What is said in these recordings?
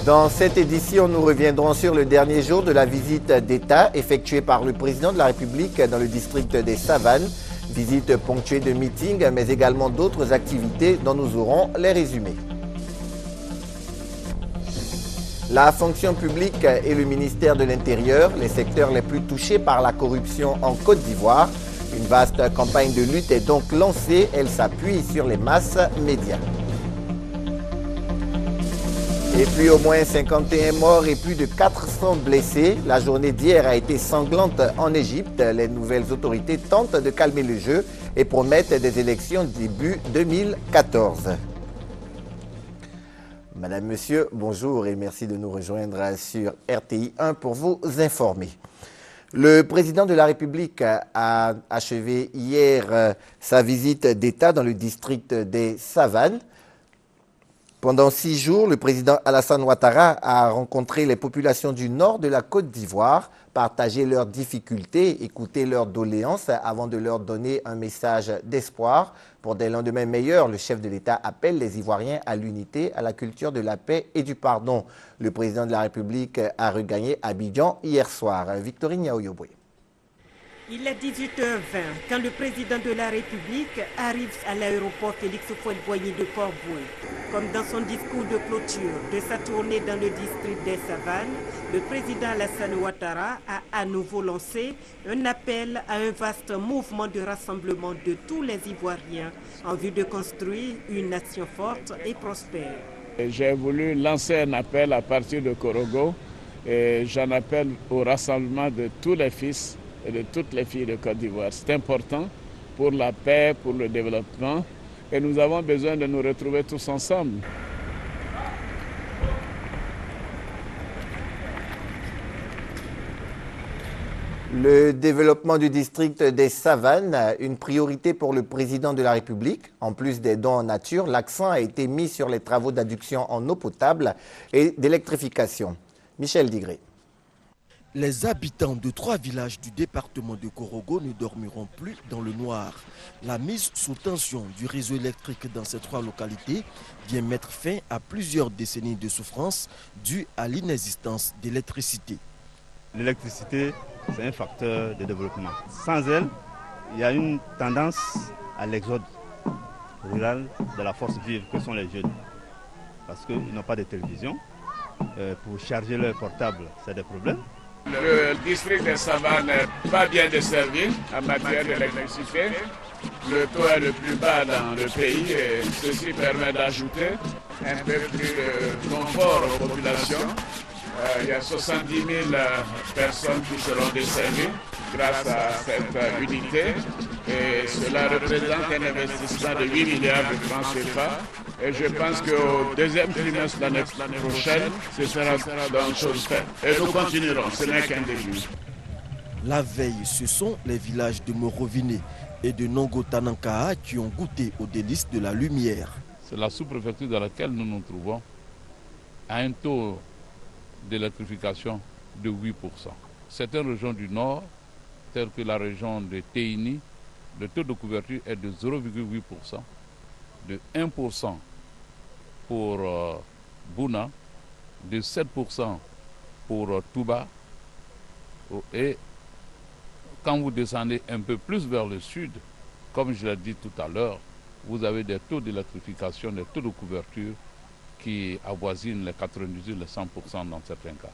Dans cette édition, nous reviendrons sur le dernier jour de la visite d'État effectuée par le président de la République dans le district des Savanes. Visite ponctuée de meetings, mais également d'autres activités dont nous aurons les résumés. La fonction publique et le ministère de l'Intérieur, les secteurs les plus touchés par la corruption en Côte d'Ivoire. Une vaste campagne de lutte est donc lancée. Elle s'appuie sur les masses médias. Et puis au moins 51 morts et plus de 400 blessés. La journée d'hier a été sanglante en Égypte. Les nouvelles autorités tentent de calmer le jeu et promettent des élections début 2014. Madame, Monsieur, bonjour et merci de nous rejoindre sur RTI 1 pour vous informer. Le président de la République a achevé hier sa visite d'État dans le district des Savanes. Pendant 6 jours, le président Alassane Ouattara a rencontré les populations du nord de la Côte d'Ivoire, partagé leurs difficultés, écouté leurs doléances avant de leur donner un message d'espoir. Pour des lendemains meilleurs, le chef de l'État appelle les Ivoiriens à l'unité, à la culture de la paix et du pardon. Le président de la République a regagné Abidjan hier soir. Victorine Niaoyoboué. Il est 18h20 quand le président de la République arrive à l'aéroport Félix Houphouët-Boigny de Port-Bouët. Comme dans son discours de clôture de sa tournée dans le district des Savanes, le président Alassane Ouattara a à nouveau lancé un appel à un vaste mouvement de rassemblement de tous les Ivoiriens en vue de construire une nation forte et prospère. J'ai voulu lancer un appel à partir de Korogo et j'en appelle au rassemblement de tous les fils et de toutes les filles de Côte d'Ivoire. C'est important pour la paix, pour le développement et nous avons besoin de nous retrouver tous ensemble. Le développement du district des Savanes, une priorité pour le président de la République. En plus des dons en nature, l'accent a été mis sur les travaux d'adduction en eau potable et d'électrification. Michel Digré. Les habitants de 3 villages du département de Korogo ne dormiront plus dans le noir. La mise sous tension du réseau électrique dans ces 3 localités vient mettre fin à plusieurs décennies de souffrance dues à l'inexistence d'électricité. L'électricité, c'est un facteur de développement. Sans elle, il y a une tendance à l'exode rural de la force vive que sont les jeunes. Parce qu'ils n'ont pas de télévision. Pour charger leur portable, c'est des problèmes. Le district des Savanes n'est pas bien desservi en matière d'électricité. Le taux est le plus bas dans le pays et ceci permet d'ajouter un peu plus de confort aux populations. Il y a 70 000 personnes qui seront desservies grâce à cette unité et cela représente un investissement de 8 milliards de francs CFA et je pense qu'au deuxième trimestre de l'année prochaine, ce sera donc chose faite. Et nous continuerons, ce n'est qu'un début. La veille, ce sont les villages de Moroviné et de Nongo-Tanankaa qui ont goûté aux délices de la lumière. C'est la sous-préfecture dans laquelle nous nous trouvons à un taux d'électrification de 8%. Certaines régions du nord, telles que la région de Teini, le taux de couverture est de 0,8%, de 1% pour Bouna, de 7% pour Touba. Et quand vous descendez un peu plus vers le sud, comme je l'ai dit tout à l'heure, vous avez des taux d'électrification, des taux de couverture qui avoisinent les 98, les 100% dans certains cas.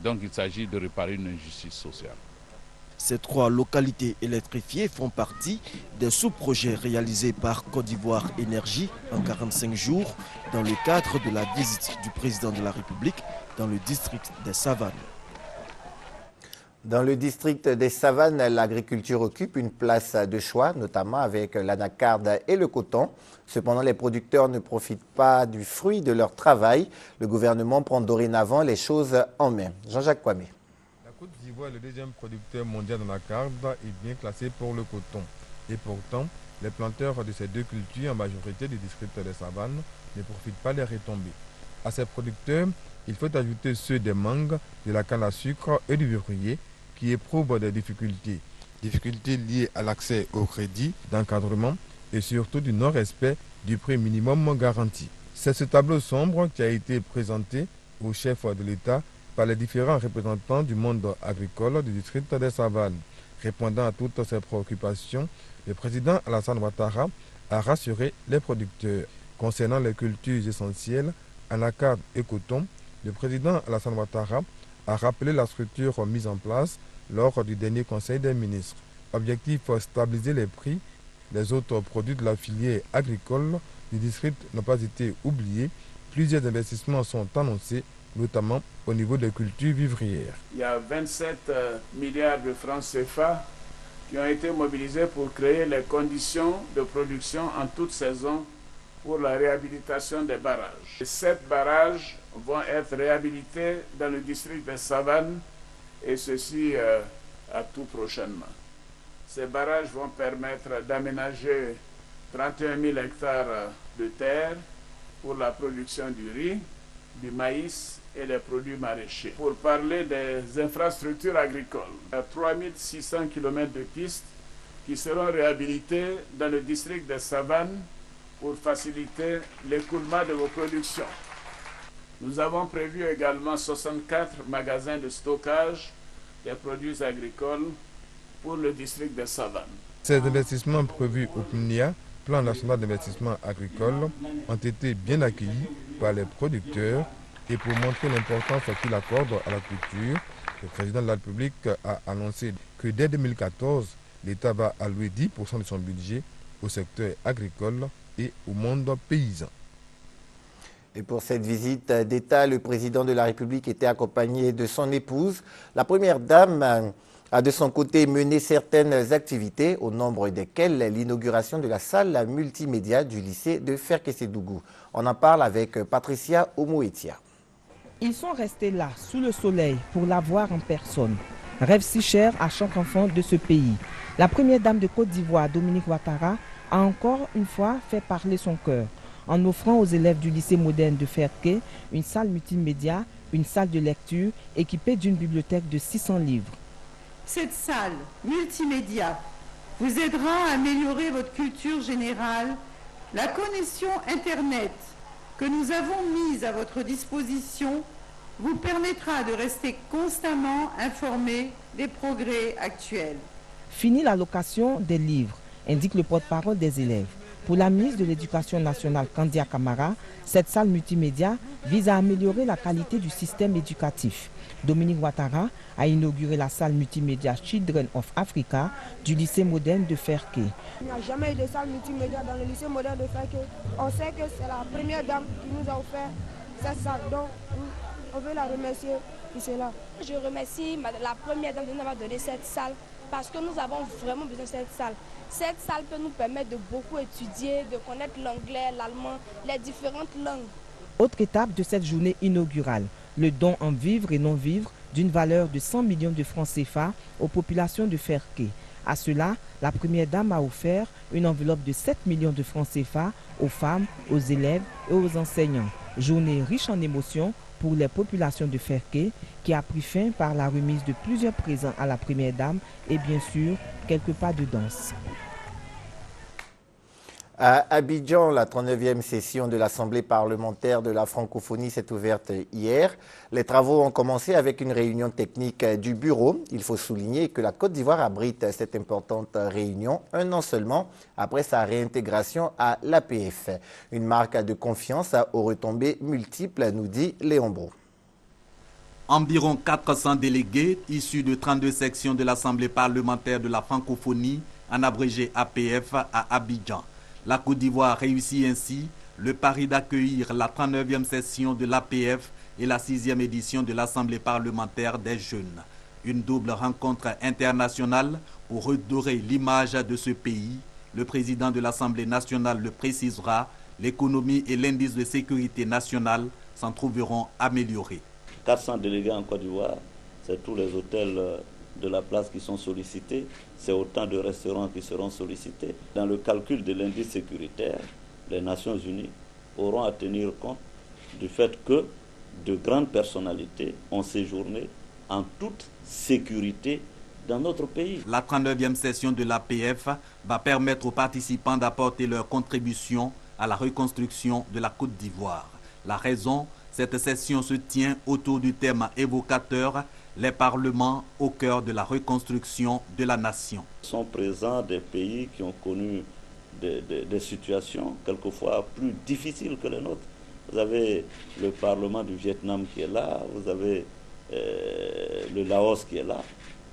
Donc il s'agit de réparer une injustice sociale. Ces 3 localités électrifiées font partie des sous-projets réalisés par Côte d'Ivoire Énergie en 45 jours dans le cadre de la visite du président de la République dans le district des Savanes. Dans le district des Savanes, l'agriculture occupe une place de choix, notamment avec l'anacarde et le coton. Cependant, les producteurs ne profitent pas du fruit de leur travail. Le gouvernement prend dorénavant les choses en main. Jean-Jacques Kwame. La Côte d'Ivoire est le 2e producteur mondial d'anacarde et bien classé pour le coton. Et pourtant, les planteurs de ces 2 cultures, en majorité du district des Savanes, ne profitent pas des retombées. À ces producteurs, il faut ajouter ceux des mangues, de la canne à sucre et du verrier, qui éprouvent des difficultés. Difficultés liées à l'accès au crédit d'encadrement et surtout du non-respect du prix minimum garanti. C'est ce tableau sombre qui a été présenté au chef de l'État par les différents représentants du monde agricole du district des Savanes. Répondant à toutes ces préoccupations, le président Alassane Ouattara a rassuré les producteurs. Concernant les cultures essentielles, anacarde et coton, le président Alassane Ouattara a rappelé la structure mise en place lors du dernier Conseil des ministres. Objectif, stabiliser les prix. Les autres produits de la filière agricole du district n'ont pas été oubliés. Plusieurs investissements sont annoncés, notamment au niveau des cultures vivrières. Il y a 27 milliards de francs CFA qui ont été mobilisés pour créer les conditions de production en toute saison pour la réhabilitation des barrages. 7 barrages vont être réhabilités dans le district des Savanes et ceci à tout prochainement. Ces barrages vont permettre d'aménager 31 000 hectares de terre pour la production du riz, du maïs et des produits maraîchers. Pour parler des infrastructures agricoles, il y a 3600 km de pistes qui seront réhabilitées dans le district des Savanes pour faciliter l'écoulement de vos productions. Nous avons prévu également 64 magasins de stockage des produits agricoles pour le district des Savanes. Ces investissements prévus au PNIA, Plan national d'investissement agricole, ont été bien accueillis par les producteurs et pour montrer l'importance qu'il accorde à la culture, le président de la République a annoncé que dès 2014, l'État va allouer 10% de son budget au secteur agricole et au monde paysan. Et pour cette visite d'État, le président de la République était accompagné de son épouse. La première dame a de son côté mené certaines activités, au nombre desquelles l'inauguration de la salle multimédia du lycée de Ferkessédougou. On en parle avec Patricia Omoetia. Ils sont restés là, sous le soleil, pour la voir en personne. Rêve si cher à chaque enfant de ce pays. La première dame de Côte d'Ivoire, Dominique Ouattara, a encore une fois fait parler son cœur en offrant aux élèves du lycée moderne de Ferké une salle multimédia, une salle de lecture équipée d'une bibliothèque de 600 livres. Cette salle multimédia vous aidera à améliorer votre culture générale. La connexion Internet que nous avons mise à votre disposition vous permettra de rester constamment informé des progrès actuels. Fini la location des livres, indique le porte-parole des élèves. Pour la ministre de l'Éducation nationale, Kandia Camara, cette salle multimédia vise à améliorer la qualité du système éducatif. Dominique Ouattara a inauguré la salle multimédia Children of Africa du lycée moderne de Ferké. Il n'y a jamais eu de salle multimédia dans le lycée moderne de Ferké. On sait que c'est la première dame qui nous a offert cette salle, donc on veut la remercier pour cela. Je remercie la première dame de nous avoir donné cette salle parce que nous avons vraiment besoin de cette salle. Cette salle peut nous permettre de beaucoup étudier, de connaître l'anglais, l'allemand, les différentes langues. Autre étape de cette journée inaugurale, le don en vivres et non-vivres d'une valeur de 100 millions de francs CFA aux populations de Ferké. À cela, la première dame a offert une enveloppe de 7 millions de francs CFA aux femmes, aux élèves et aux enseignants. Journée riche en émotions pour les populations de Ferké qui a pris fin par la remise de plusieurs présents à la première dame et bien sûr quelques pas de danse. À Abidjan, la 39e session de l'Assemblée parlementaire de la francophonie s'est ouverte hier. Les travaux ont commencé avec une réunion technique du bureau. Il faut souligner que la Côte d'Ivoire abrite cette importante réunion un an seulement après sa réintégration à l'APF. Une marque de confiance aux retombées multiples, nous dit Léon Bro. Environ 400 délégués issus de 32 sections de l'Assemblée parlementaire de la francophonie, en abrégé APF, à Abidjan. La Côte d'Ivoire réussit ainsi le pari d'accueillir la 39e session de l'APF et la 6e édition de l'Assemblée parlementaire des jeunes. Une double rencontre internationale pour redorer l'image de ce pays. Le président de l'Assemblée nationale le précisera, l'économie et l'indice de sécurité nationale s'en trouveront améliorés. 400 délégués en Côte d'Ivoire, c'est tous les hôtels de la place qui sont sollicités, c'est autant de restaurants qui seront sollicités. Dans le calcul de l'indice sécuritaire, les Nations Unies auront à tenir compte du fait que de grandes personnalités ont séjourné en toute sécurité dans notre pays. La 39e session de l'APF va permettre aux participants d'apporter leur contribution à la reconstruction de la Côte d'Ivoire. La raison, cette session se tient autour du thème évocateur « Les parlements au cœur de la reconstruction de la nation ». Sont présents des pays qui ont connu des situations quelquefois plus difficiles que les nôtres. Vous avez le Parlement du Vietnam qui est là, vous avez le Laos qui est là.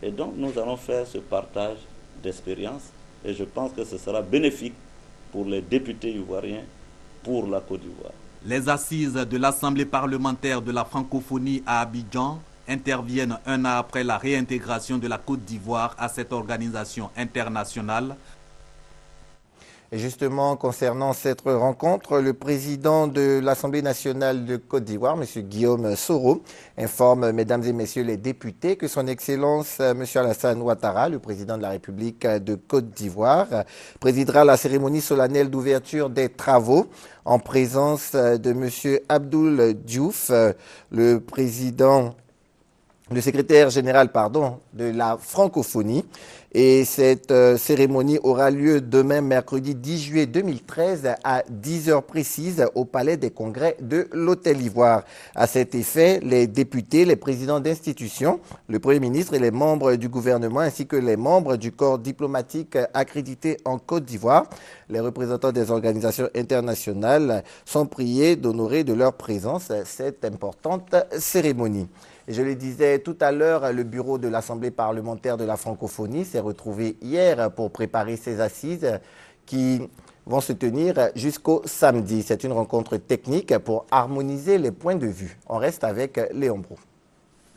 Et donc nous allons faire ce partage d'expériences et je pense que ce sera bénéfique pour les députés ivoiriens, pour la Côte d'Ivoire. Les assises de l'Assemblée parlementaire de la francophonie à Abidjan interviennent un an après la réintégration de la Côte d'Ivoire à cette organisation internationale. Et justement, concernant cette rencontre, le président de l'Assemblée nationale de Côte d'Ivoire, M. Guillaume Soro, informe, mesdames et messieurs les députés, que son Excellence M. Alassane Ouattara, le président de la République de Côte d'Ivoire, présidera la cérémonie solennelle d'ouverture des travaux en présence de M. Abdoul Diouf, le secrétaire général de la francophonie. Et cette cérémonie aura lieu demain, mercredi 10 juillet 2013, à 10h précises au Palais des Congrès de l'Hôtel Ivoire. À cet effet, les députés, les présidents d'institutions, le Premier ministre et les membres du gouvernement, ainsi que les membres du corps diplomatique accrédité en Côte d'Ivoire, les représentants des organisations internationales, sont priés d'honorer de leur présence cette importante cérémonie. Et je le disais tout à l'heure, le bureau de l'Assemblée parlementaire de la francophonie s'est retrouvé hier pour préparer ces assises qui vont se tenir jusqu'au samedi. C'est une rencontre technique pour harmoniser les points de vue. On reste avec Léon Brou.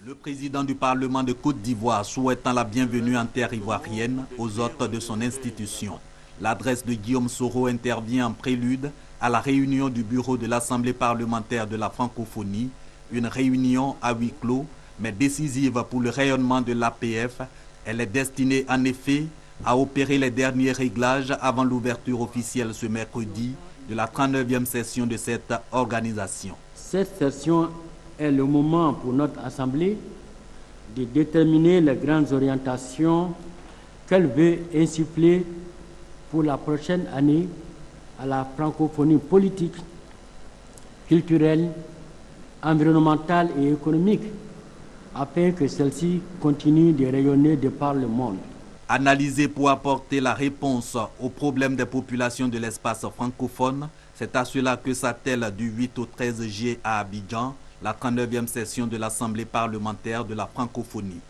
Le président du Parlement de Côte d'Ivoire souhaitant la bienvenue en terre ivoirienne aux hôtes de son institution. L'adresse de Guillaume Soro intervient en prélude à la réunion du bureau de l'Assemblée parlementaire de la francophonie. Une réunion à huis clos, mais décisive pour le rayonnement de l'APF. Elle est destinée en effet à opérer les derniers réglages avant l'ouverture officielle ce mercredi de la 39e session de cette organisation. Cette session est le moment pour notre Assemblée de déterminer les grandes orientations qu'elle veut insuffler pour la prochaine année à la francophonie politique, culturelle, environnementale et économique, afin que celle-ci continue de rayonner de par le monde. Analysé pour apporter la réponse aux problèmes des populations de l'espace francophone, c'est à cela que s'attelle du 8 au 13 juillet à Abidjan, la 39e session de l'Assemblée parlementaire de la francophonie.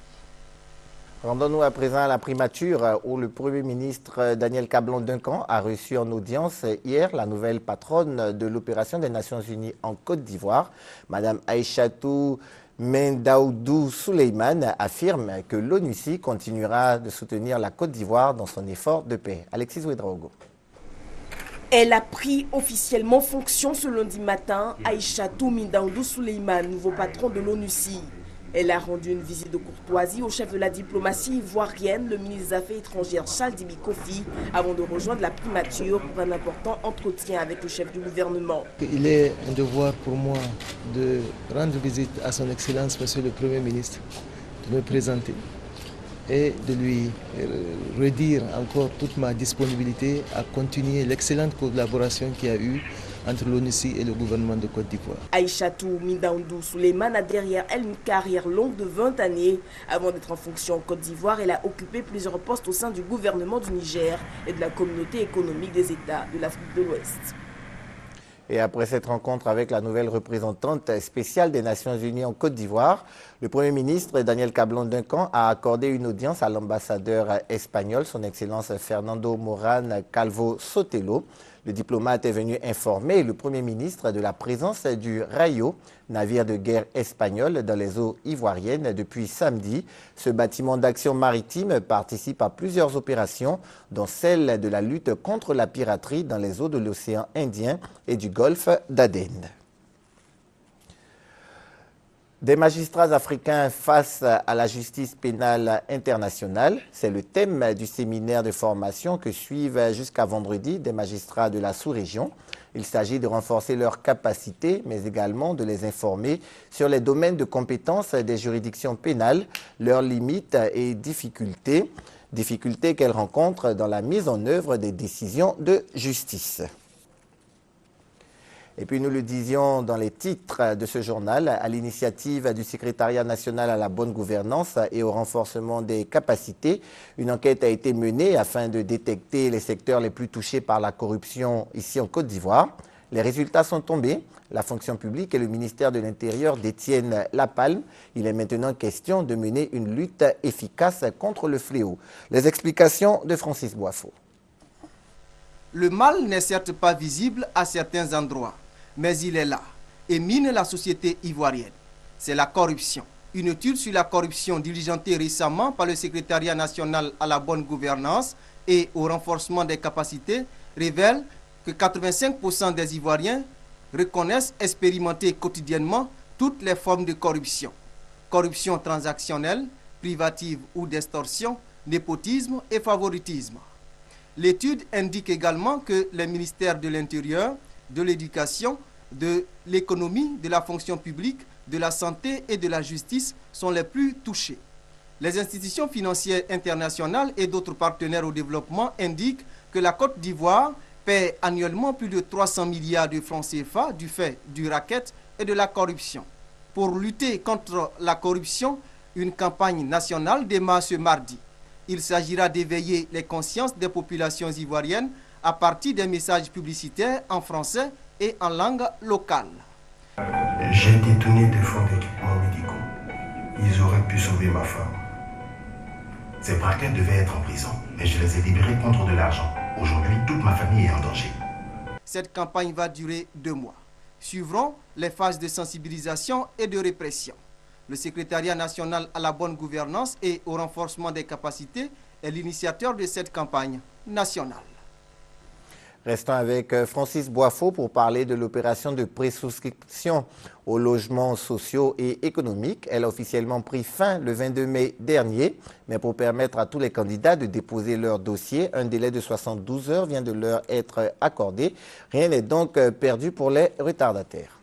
Rendons-nous à présent à la primature où le Premier ministre Daniel Cablon-Duncan a reçu en audience hier la nouvelle patronne de l'opération des Nations Unies en Côte d'Ivoire. Madame Aïchatou Mendaoudou Souleymane affirme que l'ONUCI continuera de soutenir la Côte d'Ivoire dans son effort de paix. Alexis Ouedraogo. Elle a pris officiellement fonction ce lundi matin. Aïchatou Mendaoudou Souleymane, nouveau patron de l'ONUCI. Elle a rendu une visite de courtoisie au chef de la diplomatie ivoirienne, le ministre des Affaires étrangères Charles Dibi Kofi, avant de rejoindre la primature pour un important entretien avec le chef du gouvernement. Il est un devoir pour moi de rendre visite à son Excellence, Monsieur le Premier ministre, de me présenter et de lui redire encore toute ma disponibilité à continuer l'excellente collaboration qu'il y a eu entre l'ONUCI et le gouvernement de Côte d'Ivoire. Aïchatou Mendaoudou Souleymane a derrière elle une carrière longue de 20 années. Avant d'être en fonction en Côte d'Ivoire, elle a occupé plusieurs postes au sein du gouvernement du Niger et de la communauté économique des États de l'Afrique de l'Ouest. Et après cette rencontre avec la nouvelle représentante spéciale des Nations Unies en Côte d'Ivoire, le Premier ministre Daniel Cablon-Duncan a accordé une audience à l'ambassadeur espagnol, son Excellence Fernando Morán Calvo Sotelo. Le diplomate est venu informer le Premier ministre de la présence du Rayo, navire de guerre espagnol, dans les eaux ivoiriennes depuis samedi. Ce bâtiment d'action maritime participe à plusieurs opérations, dont celle de la lutte contre la piraterie dans les eaux de l'océan Indien et du golfe d'Aden. Des magistrats africains face à la justice pénale internationale, c'est le thème du séminaire de formation que suivent jusqu'à vendredi des magistrats de la sous-région. Il s'agit de renforcer leurs capacités, mais également de les informer sur les domaines de compétences des juridictions pénales, leurs limites et difficultés qu'elles rencontrent dans la mise en œuvre des décisions de justice. Et puis nous le disions dans les titres de ce journal, à l'initiative du Secrétariat national à la bonne gouvernance et au renforcement des capacités, une enquête a été menée afin de détecter les secteurs les plus touchés par la corruption ici en Côte d'Ivoire. Les résultats sont tombés. La fonction publique et le ministère de l'Intérieur détiennent la palme. Il est maintenant question de mener une lutte efficace contre le fléau. Les explications de Francis Boifo. Le mal n'est certes pas visible à certains endroits, mais il est là et mine la société ivoirienne. C'est la corruption. Une étude sur la corruption diligentée récemment par le Secrétariat national à la bonne gouvernance et au renforcement des capacités révèle que 85% des Ivoiriens reconnaissent expérimenter quotidiennement toutes les formes de corruption. Corruption transactionnelle, privative ou d'extorsion, népotisme et favoritisme. L'étude indique également que les ministères de l'Intérieur, de l'Éducation, de l'économie, de la fonction publique, de la santé et de la justice sont les plus touchés. Les institutions financières internationales et d'autres partenaires au développement indiquent que la Côte d'Ivoire paie annuellement plus de 300 milliards de francs CFA du fait du racket et de la corruption. Pour lutter contre la corruption, une campagne nationale démarre ce mardi. Il s'agira d'éveiller les consciences des populations ivoiriennes à partir des messages publicitaires en français et en langue locale. J'ai détourné des fonds d'équipements médicaux. Ils auraient pu sauver ma femme. Ces braqueurs devaient être en prison, mais je les ai libérés contre de l'argent. Aujourd'hui, toute ma famille est en danger. Cette campagne va durer 2 mois. Suivront les phases de sensibilisation et de répression. Le Secrétariat national à la bonne gouvernance et au renforcement des capacités est l'initiateur de cette campagne nationale. Restons avec Francis Boifo pour parler de l'opération de présouscription aux logements sociaux et économiques. Elle a officiellement pris fin le 22 mai dernier, mais pour permettre à tous les candidats de déposer leur dossier, un délai de 72 heures vient de leur être accordé. Rien n'est donc perdu pour les retardataires.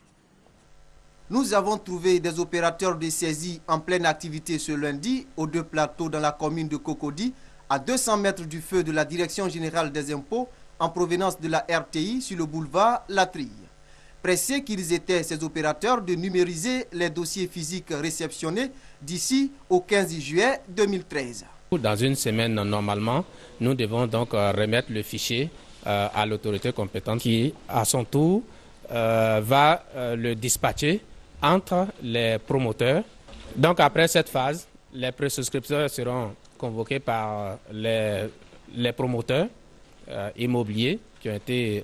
Nous avons trouvé des opérateurs de saisie en pleine activité ce lundi aux 2 plateaux dans la commune de Cocody, à 200 mètres du feu de la Direction générale des impôts en provenance de la RTI sur le boulevard Latrille. Pressés qu'ils étaient, ces opérateurs, de numériser les dossiers physiques réceptionnés d'ici au 15 juillet 2013. Dans une semaine, normalement, nous devons donc remettre le fichier à l'autorité compétente qui, à son tour, va le dispatcher entre les promoteurs. Donc après cette phase, les présouscripteurs seront convoqués par les promoteurs immobiliers qui ont été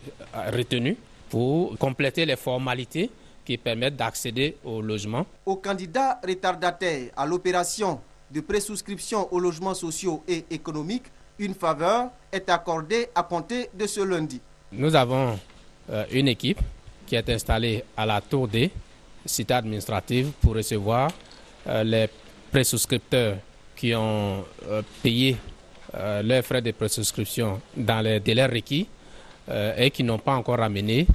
retenus pour compléter les formalités qui permettent d'accéder au logement. Aux candidats retardataires à l'opération de présouscription aux logements sociaux et économiques, une faveur est accordée à compter de ce lundi. Nous avons une équipe qui est installée à la Tour D, cité administrative, pour recevoir les présouscripteurs qui ont payé leurs frais de présouscription dans les délais requis et qui n'ont pas encore ramené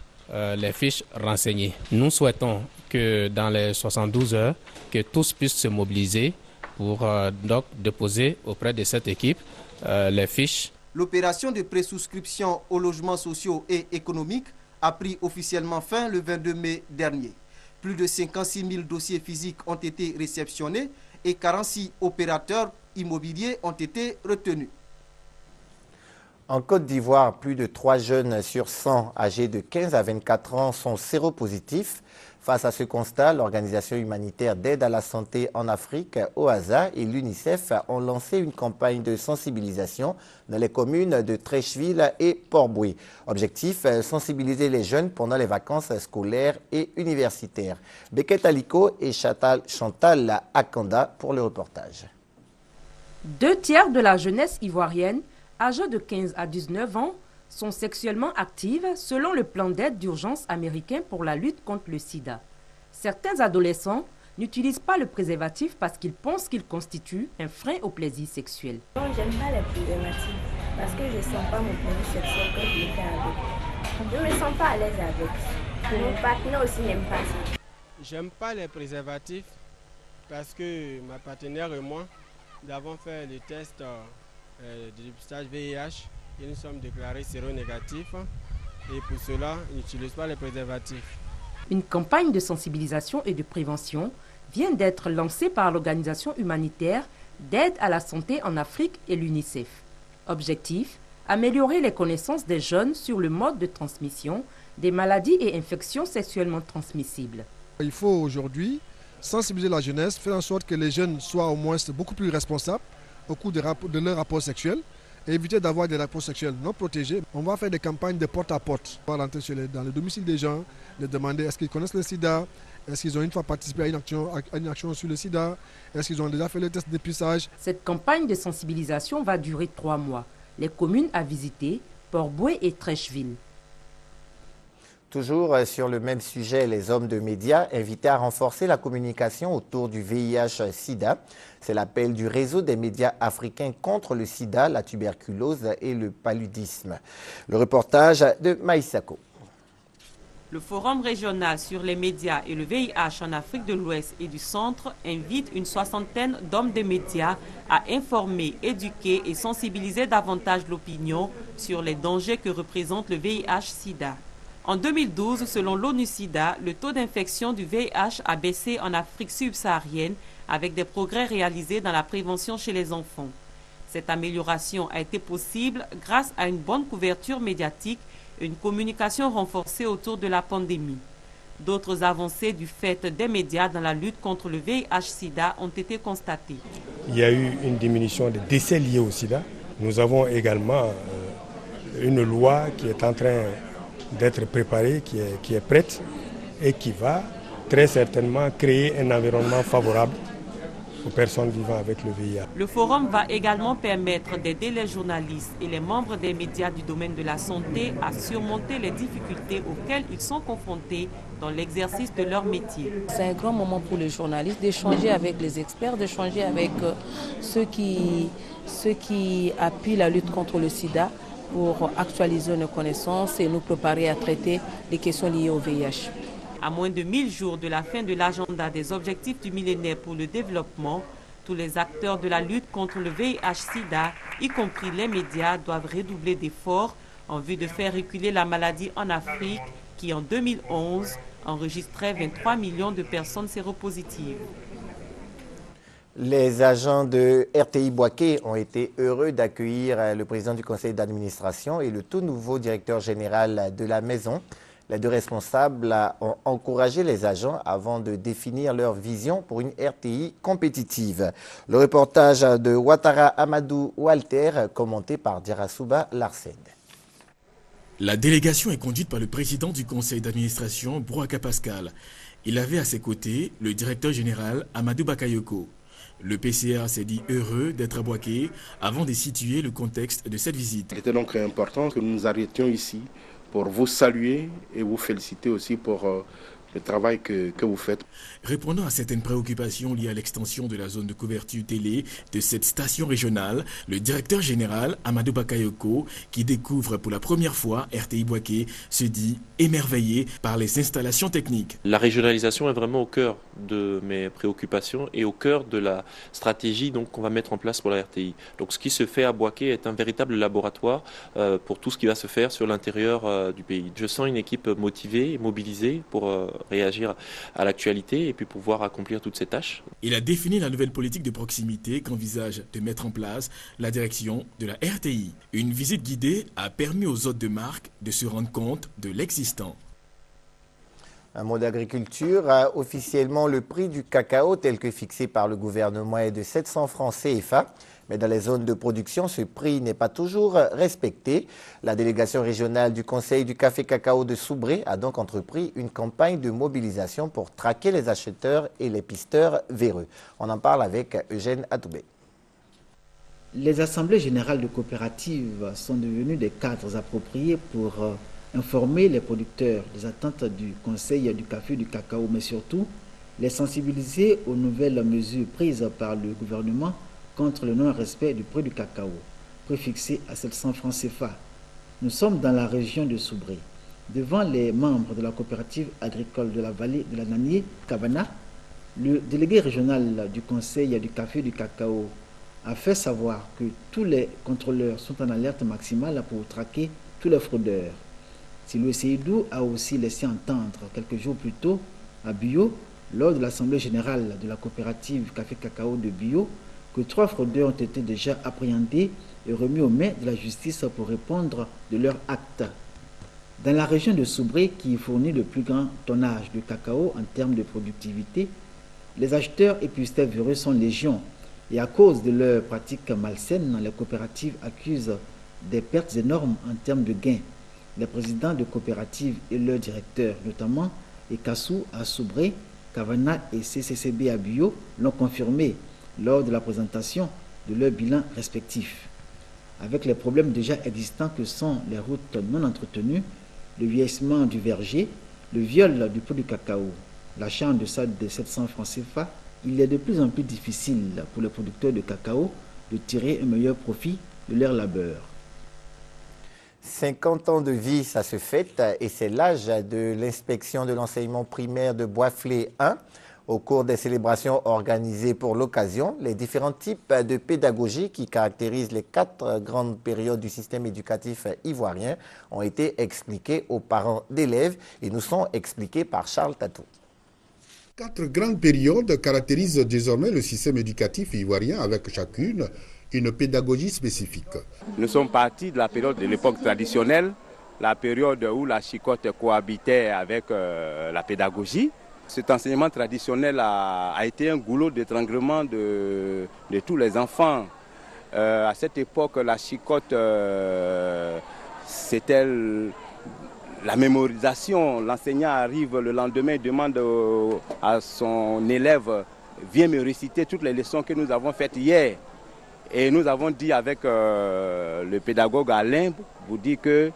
les fiches renseignées. Nous souhaitons que dans les 72 heures, que tous puissent se mobiliser pour donc déposer auprès de cette équipe les fiches. L'opération de présouscription aux logements sociaux et économiques a pris officiellement fin le 22 mai dernier. Plus de 56 000 dossiers physiques ont été réceptionnés et 46 opérateurs immobiliers ont été retenus. En Côte d'Ivoire, plus de 3 jeunes sur 100 âgés de 15 à 24 ans sont séropositifs. Face à ce constat, l'organisation humanitaire d'aide à la santé en Afrique, OASA, et l'UNICEF ont lancé une campagne de sensibilisation dans les communes de Treichville et Port-Boué. Objectif, sensibiliser les jeunes pendant les vacances scolaires et universitaires. Beket Aliko et Chantal Akanda pour le reportage. 2 tiers de la jeunesse ivoirienne, âgée de 15 à 19 ans, sont sexuellement actives selon le plan d'aide d'urgence américain pour la lutte contre le sida. Certains adolescents n'utilisent pas le préservatif parce qu'ils pensent qu'il constitue un frein au plaisir sexuel. Non, j'aime pas les préservatifs parce que je ne sens pas mon plaisir sexuel quand je le fais avec. Je ne me sens pas à l'aise avec. Mon partenaire aussi n'aime pas ça. J'aime pas les préservatifs parce que ma partenaire et moi, nous avons fait le test de dépistage VIH et nous sommes déclarés séronégatifs. et pour cela, ils n'utilisent pas les préservatifs. Une campagne de sensibilisation et de prévention vient d'être lancée par l'organisation humanitaire d'aide à la santé en Afrique et l'UNICEF. Objectif, améliorer les connaissances des jeunes sur le mode de transmission des maladies et infections sexuellement transmissibles. Il faut aujourd'hui sensibiliser la jeunesse, faire en sorte que les jeunes soient au moins beaucoup plus responsables au cours de leurs rapports sexuels et éviter d'avoir des rapports sexuels non protégés. On va faire des campagnes de porte-à-porte. On va rentrer dans le domicile des gens, leur demander est-ce qu'ils connaissent le sida, est-ce qu'ils ont une fois participé à une action sur le sida, est-ce qu'ils ont déjà fait le test de dépistage. Cette campagne de sensibilisation va durer 3 mois. Les communes à visiter, Port-Bouët et Trècheville. Toujours sur le même sujet, les hommes de médias invités à renforcer la communication autour du VIH-Sida. C'est l'appel du réseau des médias africains contre le sida, la tuberculose et le paludisme. Le reportage de Maïsako. Le Forum régional sur les médias et le VIH en Afrique de l'Ouest et du Centre invite une 60aine d'hommes de médias à informer, éduquer et sensibiliser davantage l'opinion sur les dangers que représente le VIH-Sida. En 2012, selon l'ONU-SIDA, le taux d'infection du VIH a baissé en Afrique subsaharienne avec des progrès réalisés dans la prévention chez les enfants. Cette amélioration a été possible grâce à une bonne couverture médiatique et une communication renforcée autour de la pandémie. D'autres avancées du fait des médias dans la lutte contre le VIH-Sida ont été constatées. Il y a eu une diminution des décès liés au sida. Nous avons également une loi qui est en train d'être préparée, qui est prête et qui va très certainement créer un environnement favorable aux personnes vivant avec le VIH. Le forum va également permettre d'aider les journalistes et les membres des médias du domaine de la santé à surmonter les difficultés auxquelles ils sont confrontés dans l'exercice de leur métier. C'est un grand moment pour les journalistes d'échanger avec les experts, d'échanger avec ceux qui appuient la lutte contre le sida, pour actualiser nos connaissances et nous préparer à traiter les questions liées au VIH. À moins de 1000 jours de la fin de l'agenda des objectifs du millénaire pour le développement, tous les acteurs de la lutte contre le VIH-Sida, y compris les médias, doivent redoubler d'efforts en vue de faire reculer la maladie en Afrique qui, en 2011, enregistrait 23 millions de personnes séropositives. Les agents de RTI Boaké ont été heureux d'accueillir le président du conseil d'administration et le tout nouveau directeur général de la maison. Les deux responsables ont encouragé les agents avant de définir leur vision pour une RTI compétitive. Le reportage de Ouattara Amadou Walter, commenté par Djarasouba Larsen. La délégation est conduite par le président du conseil d'administration, Brouaka Pascal. Il avait à ses côtés le directeur général Amadou Bakayoko. Le PCA s'est dit heureux d'être à Boaké avant de situer le contexte de cette visite. Il était donc important que nous nous arrêtions ici pour vous saluer et vous féliciter aussi pour le travail que vous faites. Répondant à certaines préoccupations liées à l'extension de la zone de couverture télé de cette station régionale, le directeur général Amadou Bakayoko, qui découvre pour la première fois RTI Boaké, se dit émerveillé par les installations techniques. La régionalisation est vraiment au cœur de mes préoccupations et au cœur de la stratégie qu'on va mettre en place pour la RTI. Donc ce qui se fait à Boaké est un véritable laboratoire pour tout ce qui va se faire sur l'intérieur du pays. Je sens une équipe motivée et mobilisée pour réagir à l'actualité et puis pouvoir accomplir toutes ces tâches. Il a défini la nouvelle politique de proximité qu'envisage de mettre en place la direction de la RTI. Une visite guidée a permis aux hôtes de marque de se rendre compte de l'existant. Un mot d'agriculture. Officiellement, le prix du cacao tel que fixé par le gouvernement est de 700 francs CFA. Mais dans les zones de production, ce prix n'est pas toujours respecté. La délégation régionale du Conseil du café cacao de Soubré a donc entrepris une campagne de mobilisation pour traquer les acheteurs et les pisteurs véreux. On en parle avec Eugène Atoubé. Les assemblées générales de coopératives sont devenues des cadres appropriés pour informer les producteurs des attentes du Conseil du café et du cacao, mais surtout les sensibiliser aux nouvelles mesures prises par le gouvernement contre le non-respect du prix du cacao, préfixé à 700 francs CFA. Nous sommes dans la région de Soubré. Devant les membres de la coopérative agricole de la vallée de la Nanier, Cabana, le délégué régional du Conseil du café et du cacao a fait savoir que tous les contrôleurs sont en alerte maximale pour traquer tous les fraudeurs. Silou Seydou a aussi laissé entendre quelques jours plus tôt à Bio, lors de l'Assemblée générale de la coopérative Café Cacao de Bio, que 3 fraudeurs ont été déjà appréhendés et remis aux mains de la justice pour répondre de leurs actes. Dans la région de Soubré, qui fournit le plus grand tonnage de cacao en termes de productivité, les acheteurs et pisteurs véreux sont légion. Et à cause de leurs pratiques malsaines, les coopératives accusent des pertes énormes en termes de gains. Les présidents de coopératives et leurs directeurs, notamment Ekassou à Soubré, Kavana et CCCB à Bio, l'ont confirmé lors de la présentation de leurs bilans respectifs. Avec les problèmes déjà existants que sont les routes non entretenues, le vieillissement du verger, le viol du pot de cacao, l'achat en deçà de 700 francs CFA, il est de plus en plus difficile pour les producteurs de cacao de tirer un meilleur profit de leur labeur. 50 ans de vie, ça se fête et c'est l'âge de l'inspection de l'enseignement primaire de Boisflé 1. Au cours des célébrations organisées pour l'occasion, les différents types de pédagogie qui caractérisent les 4 grandes périodes du système éducatif ivoirien ont été expliqués aux parents d'élèves et nous sont expliqués par Charles Tatou. 4 grandes périodes caractérisent désormais le système éducatif ivoirien avec chacune une pédagogie spécifique. Nous sommes partis de la période de l'époque traditionnelle, la période où la chicotte cohabitait avec la pédagogie. Cet enseignement traditionnel a été un goulot d'étranglement de tous les enfants. À cette époque, la chicotte, c'était la mémorisation. L'enseignant arrive le lendemain, demande à son élève, viens me réciter toutes les leçons que nous avons faites hier. Et nous avons dit avec le pédagogue Alain, vous dit que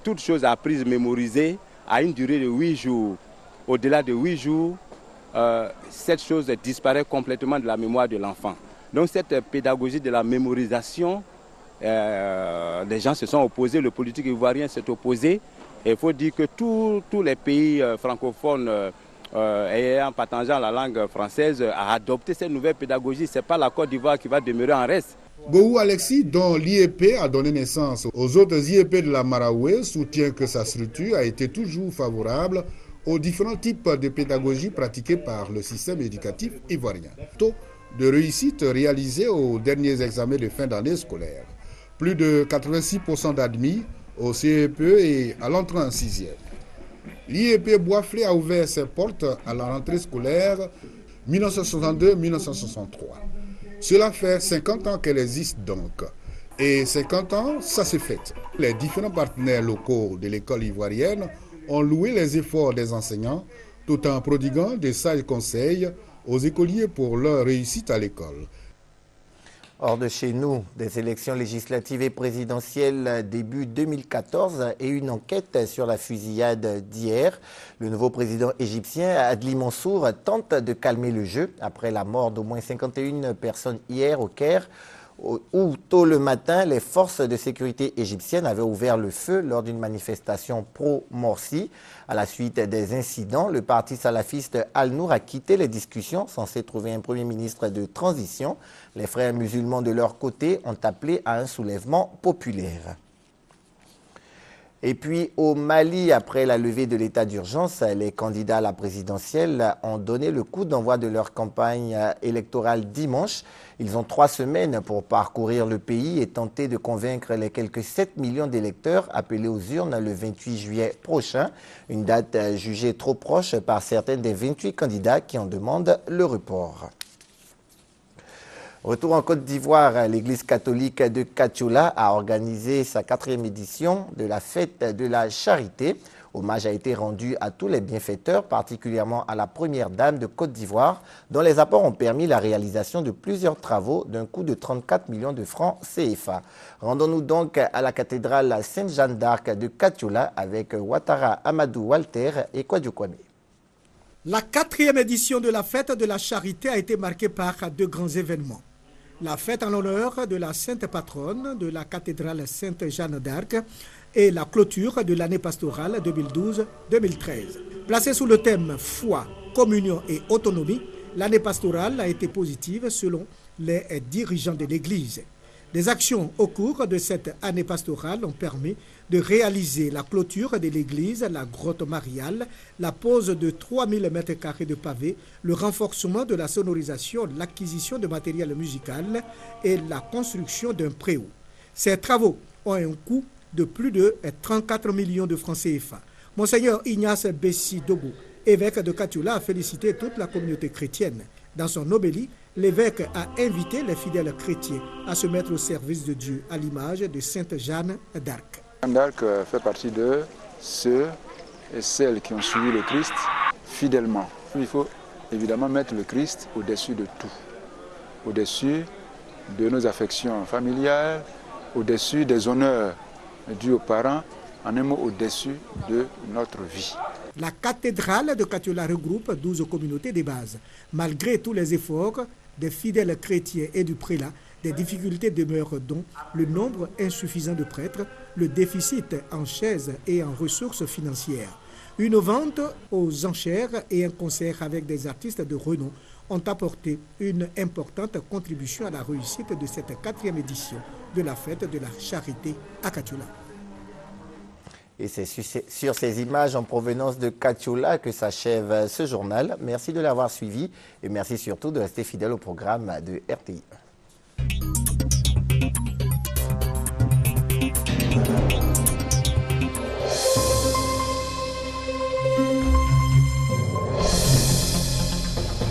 toute chose apprise, mémorisée, à une durée de 8 jours. Au-delà de 8 jours, cette chose disparaît complètement de la mémoire de l'enfant. Donc cette pédagogie de la mémorisation, les gens se sont opposés, le politique ivoirien s'est opposé. Et il faut dire que tous les pays francophones ayant partageant la langue française a adopté cette nouvelle pédagogie. Ce n'est pas la Côte d'Ivoire qui va demeurer en reste. Bohou Alexis, dont l'IEP a donné naissance aux autres IEP de la Maraoué, soutient que sa structure a été toujours favorable aux différents types de pédagogie pratiqués par le système éducatif ivoirien. Taux de réussite réalisé aux derniers examens de fin d'année scolaire. Plus de 86% d'admis au CEP et à l'entrée en 6e. L'IEP Boisflé a ouvert ses portes à la rentrée scolaire 1962-1963. Cela fait 50 ans qu'elle existe donc. Et 50 ans, ça se fête. Les différents partenaires locaux de l'école ivoirienne ont loué les efforts des enseignants tout en prodiguant des sages conseils aux écoliers pour leur réussite à l'école. Hors de chez nous, des élections législatives et présidentielles début 2014 et une enquête sur la fusillade d'hier. Le nouveau président égyptien, Adli Mansour, tente de calmer le jeu après la mort d'au moins 51 personnes hier au Caire, où tôt le matin, les forces de sécurité égyptiennes avaient ouvert le feu lors d'une manifestation pro-Morsi. À la suite des incidents, le parti salafiste Al-Nour a quitté les discussions censées trouver un premier ministre de transition. Les frères musulmans de leur côté ont appelé à un soulèvement populaire. Et puis au Mali, après la levée de l'état d'urgence, les candidats à la présidentielle ont donné le coup d'envoi de leur campagne électorale dimanche. Ils ont 3 semaines pour parcourir le pays et tenter de convaincre les quelques 7 millions d'électeurs appelés aux urnes le 28 juillet prochain, une date jugée trop proche par certains des 28 candidats qui en demandent le report. Retour en Côte d'Ivoire, l'église catholique de Katiola a organisé sa 4e édition de la fête de la charité. Hommage a été rendu à tous les bienfaiteurs, particulièrement à la première dame de Côte d'Ivoire, dont les apports ont permis la réalisation de plusieurs travaux d'un coût de 34 millions de francs CFA. Rendons-nous donc à la cathédrale Sainte-Jeanne d'Arc de Katiola avec Ouattara Amadou Walter et Kwadjo Kwame. La 4e édition de la fête de la charité a été marquée par 2 grands événements. La fête en l'honneur de la sainte patronne de la cathédrale Sainte-Jeanne d'Arc et la clôture de l'année pastorale 2012-2013. Placée sous le thème « Foi, communion et autonomie », l'année pastorale a été positive selon les dirigeants de l'Église. Des actions au cours de cette année pastorale ont permis de réaliser la clôture de l'église, la grotte mariale, la pose de 3000 m² de pavés, le renforcement de la sonorisation, l'acquisition de matériel musical et la construction d'un préau. Ces travaux ont un coût de plus de 34 millions de francs CFA. Monseigneur Ignace Bessi Dogo, évêque de Katoula, a félicité toute la communauté chrétienne. Dans son homélie, l'évêque a invité les fidèles chrétiens à se mettre au service de Dieu à l'image de Sainte Jeanne d'Arc. Jeanne d'Arc fait partie de ceux et celles qui ont suivi le Christ fidèlement. Il faut évidemment mettre le Christ au-dessus de tout, au-dessus de nos affections familiales, au-dessus des honneurs dus aux parents, en un mot au-dessus de notre vie. La cathédrale de Katoula regroupe 12 communautés de base. Malgré tous les efforts des fidèles chrétiens et du prélat, des difficultés demeurent dont le nombre insuffisant de prêtres, le déficit en chaises et en ressources financières. Une vente aux enchères et un concert avec des artistes de renom ont apporté une importante contribution à la réussite de cette 4e édition de la fête de la charité à Katoula. Et c'est sur ces images en provenance de Katoula que s'achève ce journal. Merci de l'avoir suivi et merci surtout de rester fidèle au programme de RTI.